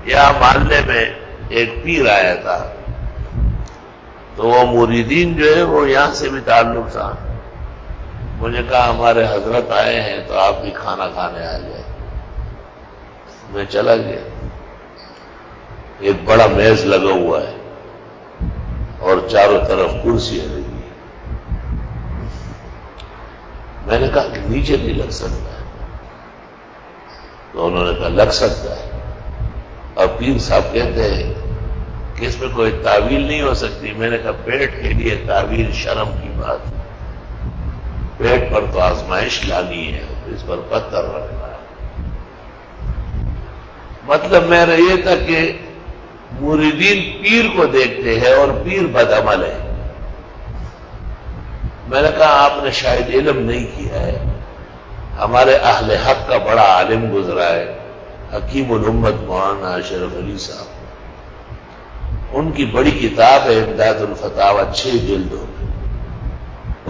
یہاں محلے میں ایک پیر آیا تھا، تو وہ مریدین جو ہے وہ یہاں سے بھی تعلق تھا. مجھے کہا ہمارے حضرت آئے ہیں تو آپ بھی کھانا کھانے آ جائے. میں چلا گیا. ایک بڑا میز لگا ہوا ہے اور چاروں طرف کرسیاں لگی. میں نے کہا کہ نیچے نہیں لگ سکتا ہے. تو انہوں نے کہا لگ سکتا ہے. اور پیر صاحب کہتے ہیں کہ اس میں کوئی تعویل نہیں ہو سکتی. میں نے کہا پیٹ کے لیے تعویل شرم کی بات ہے. پیٹ پر تو آزمائش لانی ہے، اس پر پتھر رکھنا ہے. مطلب میرا یہ تھا کہ مریدین پیر کو دیکھتے ہیں اور پیر بدعمل ہے. میں نے کہا آپ نے شاید علم نہیں کیا ہے. ہمارے اہل حق کا بڑا عالم گزرا ہے، حکیم الامت مولانا اشرف علی صاحب. ان کی بڑی کتاب ہے امداد الفتاوی، 6 جلدوں میں.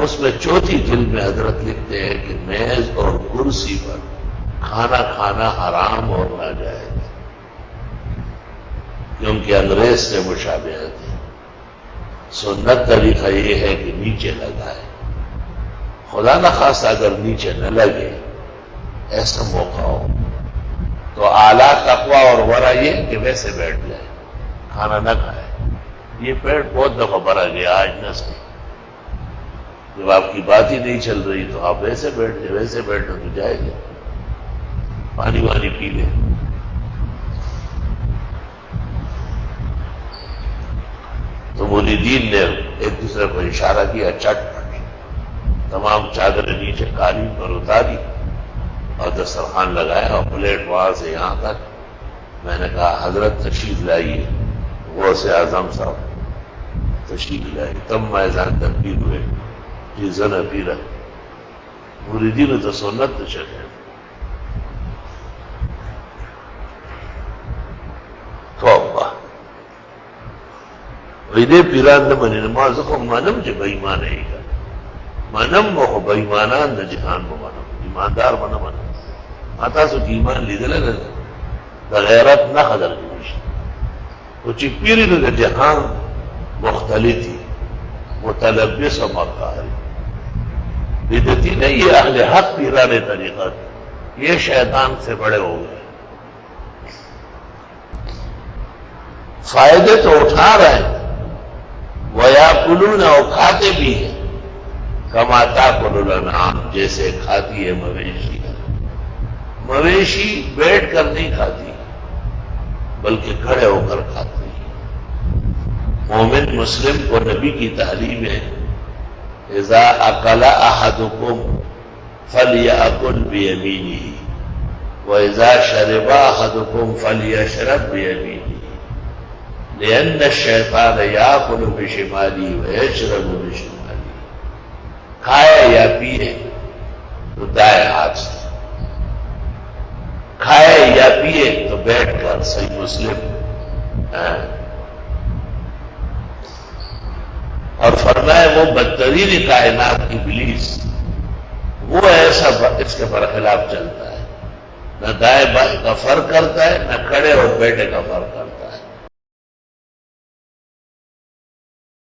اس میں 4تھی جلد میں حضرت لکھتے ہیں کہ میز اور کرسی پر کھانا کھانا حرام اور ناجائز ہے، کیونکہ انگریز سے مشابہت ہے. سنت طریقہ یہ ہے کہ نیچے لگائے. خدا نخواستہ اگر نیچے نہ لگے، ایسا موقع ہو تو اعلیٰ تقویٰ اور ورع یہ کہ ویسے بیٹھ جائے، کھانا نہ کھائے. یہ پیٹ بہت دفعہ بھرا گیا، آج نہ سکے. جب آپ کی بات ہی نہیں چل رہی تو آپ ویسے بیٹھ جائے. ویسے بیٹھنا تو جائے گا. پانی وانی پی لیں. تو مریدین نے ایک دوسرے کو اشارہ کیا، چٹ پٹ تمام چادریں نیچے قالین پر اتاری اور دسترخوان لگایا اور پلیٹ وہاں سے یہاں تک. میں نے کہا حضرت تشریف لائیے. غوث اعظم صاحب تشریف لائیے. تب میزان تنبیہ ہوئے جی زن پیرا. مریدین تو سنت چلے. توبہ ویدے پیران نہ منی نماز کو منم جو بےمان ہے گا. منم وہ بےمانان نہ جہان کو منم. ایماندار منم منم آتا سو ایمان لیدل ہے نہ غیرت نہ قدر کی. کچھ پیری نہ جہان مختلف تھی، متلبس و مکاری. بدعتی نہیں، یہ اہل حق پیران طریقہ. یہ شیطان سے بڑے ہو گئے. فائدے تو اٹھا رہے ہیں، وَيَأْكُلُونَ اور کھاتے بھی ہیں. کما تأکل الانعام جیسے کھاتی ہے مویشی. مویشی بیٹھ کر نہیں کھاتی بلکہ کھڑے ہو کر کھاتی ہے. مومن مسلم کو نبی کی تعلیم ہے اذا اکل احدکم فلیأکل بیمینہ واذا شرب احدکم فلیشرب بیمینہ لأن الشیطان یأکل بشمالہ ویشرب بشمالہ. کھائے یا پیے تو دائیں ہاتھ سے، کھائے یا پیے تو بیٹھ کر. صحیح مسلم. اور فرمائے وہ بدترین کائنات ابلیس، وہ ایسا اس کے برخلاف چلتا ہے. نہ دائیں بائیں کا فرق کرتا ہے، نہ کھڑے اور بیٹھے کا فرق کرتا ہے.